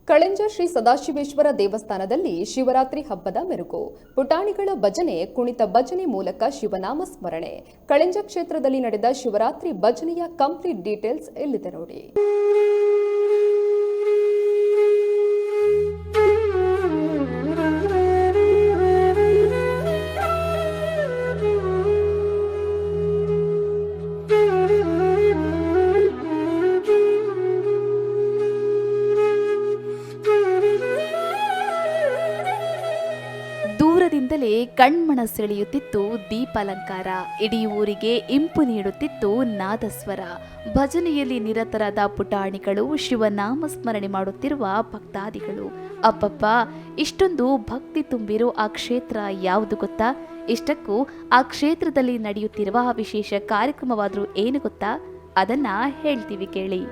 ಕಳೆಂಜ ಶ್ರೀ ಸದಾಶಿವೇಶ್ವರ ದೇವಸ್ಥಾನದಲ್ಲಿ ಶಿವರಾತ್ರಿ ಹಬ್ಬದ ಮೆರುಗು. ಪುಟಾಣಿಗಳ ಭಜನೆ, ಕುಣಿತ ಭಜನೆ ಮೂಲಕ ಶಿವನಾಮ ಸ್ಮರಣೆ. ಕಳೆಂಜ ಕ್ಷೇತ್ರದಲ್ಲಿ ನಡೆದ ಶಿವರಾತ್ರಿ ಭಜನೆಯ ಕಂಪ್ಲೀಟ್ ಡೀಟೇಲ್ಸ್ ಇಲ್ಲಿದೆ ನೋಡಿ. ದೂರದಿಂದಲೇ ಕಣ್ಮಣ ಸೆಳೆಯುತ್ತಿತ್ತು ದೀಪಾಲಂಕಾರ. ಇಡೀ ಊರಿಗೆ ಇಂಪು ನೀಡುತ್ತಿತ್ತು ನಾದಸ್ವರ. ಭಜನೆಯಲ್ಲಿ ನಿರತರಾದ ಪುಟಾಣಿಗಳು, ಶಿವನಾಮ ಸ್ಮರಣೆ ಮಾಡುತ್ತಿರುವ ಭಕ್ತಾದಿಗಳು. ಅಪ್ಪಪ್ಪ, ಇಷ್ಟೊಂದು ಭಕ್ತಿ ತುಂಬಿರೋ ಆ ಕ್ಷೇತ್ರ ಯಾವುದು ಗೊತ್ತಾ? ಇಷ್ಟಕ್ಕೂ ಆ ಕ್ಷೇತ್ರದಲ್ಲಿ ನಡೆಯುತ್ತಿರುವ ವಿಶೇಷ ಕಾರ್ಯಕ್ರಮವಾದರೂ ಏನು ಗೊತ್ತಾ? ಅದನ್ನ ಹೇಳ್ತೀವಿ ಕೇಳಿ.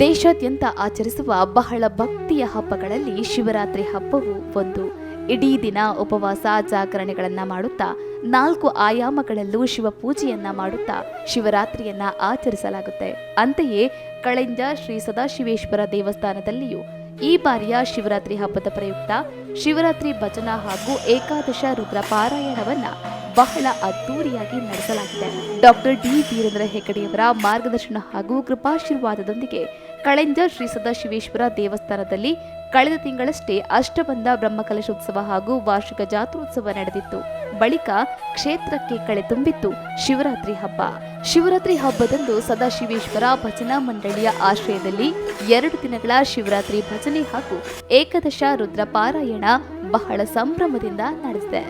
ದೇಶಾದ್ಯಂತ ಆಚರಿಸುವ ಬಹಳ ಭಕ್ತಿಯ ಹಬ್ಬಗಳಲ್ಲಿ ಶಿವರಾತ್ರಿ ಹಬ್ಬವು ಒಂದು. ಇಡೀ ದಿನ ಉಪವಾಸ ಜಾಗರಣೆಗಳನ್ನ ಮಾಡುತ್ತಾ 4 ಆಯಾಮಗಳಲ್ಲೂ ಶಿವಪೂಜೆಯನ್ನ ಮಾಡುತ್ತಾ ಶಿವರಾತ್ರಿಯನ್ನ ಆಚರಿಸಲಾಗುತ್ತೆ. ಅಂತೆಯೇ ಕಳೆಂಜ ಶ್ರೀ ಸದಾಶಿವೇಶ್ವರ ದೇವಸ್ಥಾನದಲ್ಲಿಯೂ ಈ ಬಾರಿಯ ಶಿವರಾತ್ರಿ ಹಬ್ಬದ ಪ್ರಯುಕ್ತ ಶಿವರಾತ್ರಿ ಭಜನಾ ಹಾಗೂ ಏಕಾದಶ ರುದ್ರ ಪಾರಾಯಣವನ್ನ ಬಹಳ ಅದ್ದೂರಿಯಾಗಿ ನಡೆಸಲಾಗಿದೆ. ಡಾಕ್ಟರ್ ಡಿ ವೀರೇಂದ್ರ ಹೆಗಡೆಯವರ ಮಾರ್ಗದರ್ಶನ ಹಾಗೂ ಕೃಪಾಶೀರ್ವಾದದೊಂದಿಗೆ ಕಳೆಂಜ ಶ್ರೀ ಸದಾಶಿವೇಶ್ವರ ದೇವಸ್ಥಾನದಲ್ಲಿ ಕಳೆದ ತಿಂಗಳಷ್ಟೇ ಅಷ್ಟಬಂಧ ಬ್ರಹ್ಮಕಲಶೋತ್ಸವ ಹಾಗೂ ವಾರ್ಷಿಕ ಜಾತ್ರೋತ್ಸವ ನಡೆದಿತ್ತು. ಬಳಿಕ ಕ್ಷೇತ್ರಕ್ಕೆ ಕಳೆ ತುಂಬಿತ್ತು ಶಿವರಾತ್ರಿ ಹಬ್ಬ. ಶಿವರಾತ್ರಿ ಹಬ್ಬದಂದು ಸದಾಶಿವೇಶ್ವರ ಭಜನಾ ಮಂಡಳಿಯ ಆಶ್ರಯದಲ್ಲಿ 2 ದಿನಗಳ ಶಿವರಾತ್ರಿ ಭಜನೆ ಹಾಗೂ ಏಕಾದಶ ರುದ್ರ ಪಾರಾಯಣ ಬಹಳ ಸಂಭ್ರಮದಿಂದ ನಡೆದಿದೆ.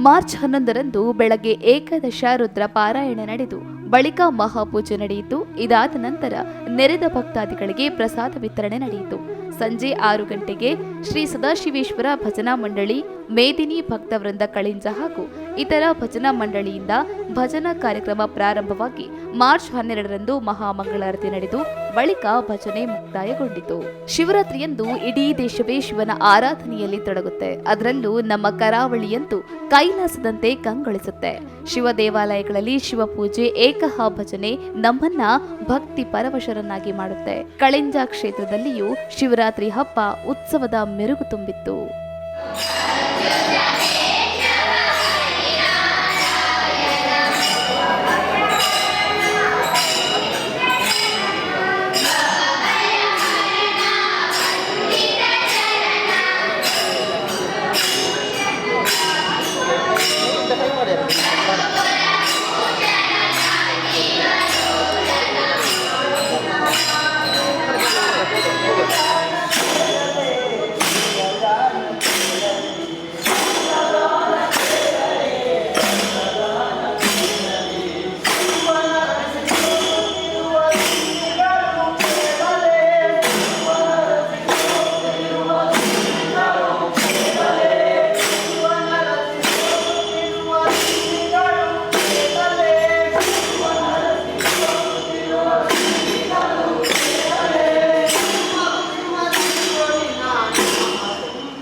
ಮಾರ್ಚ್ 11ರಂದು ಬೆಳಗ್ಗೆ ಏಕಾದಶ ರುದ್ರ ಪಾರಾಯಣ ನಡೆದು ಬಳಿಕ ಮಹಾಪೂಜೆ ನಡೆಯಿತು. ಇದಾದ ನಂತರ ನೆರೆದ ಭಕ್ತಾದಿಗಳಿಗೆ ಪ್ರಸಾದ ವಿತರಣೆ ನಡೆಯಿತು. ಸಂಜೆ 6 ಗಂಟೆಗೆ ಶ್ರೀ ಸದಾಶಿವೇಶ್ವರ ಭಜನಾ ಮಂಡಳಿ, ಮೇದಿನಿ ಭಕ್ತವೃಂದ ಕಳಿಂಜ ಹಾಗೂ ಇತರ ಭಜನಾ ಮಂಡಳಿಯಿಂದ ಭಜನಾ ಕಾರ್ಯಕ್ರಮ ಪ್ರಾರಂಭವಾಗಿ ಮಾರ್ಚ್ 12ರಂದು ಮಹಾಮಂಗಳಾರತಿ ನಡೆದು ಬಳಿಕ ಭಜನೆ ಮುಕ್ತಾಯಗೊಂಡಿತು. ಶಿವರಾತ್ರಿಯಂದು ಇಡೀ ದೇಶವೇ ಶಿವನ ಆರಾಧನೆಯಲ್ಲಿ ತೊಡಗುತ್ತೆ. ಅದರಲ್ಲೂ ನಮ್ಮ ಕರಾವಳಿಯಂತೂ ಕೈಲಾಸದಂತೆ ಕಂಗೊಳಿಸುತ್ತೆ. ಶಿವ ದೇವಾಲಯಗಳಲ್ಲಿ ಶಿವಪೂಜೆ, ಏಕಹ ಭಜನೆ ನಮ್ಮನ್ನ ಭಕ್ತಿ ಪರವಶರನ್ನಾಗಿ ಮಾಡುತ್ತೆ. ಕಳೆಂಜ ಕ್ಷೇತ್ರದಲ್ಲಿಯೂ ಶಿವರಾತ್ರಿ ಹಬ್ಬ ಉತ್ಸವದ ಮೆರುಗು ತುಂಬಿತ್ತು.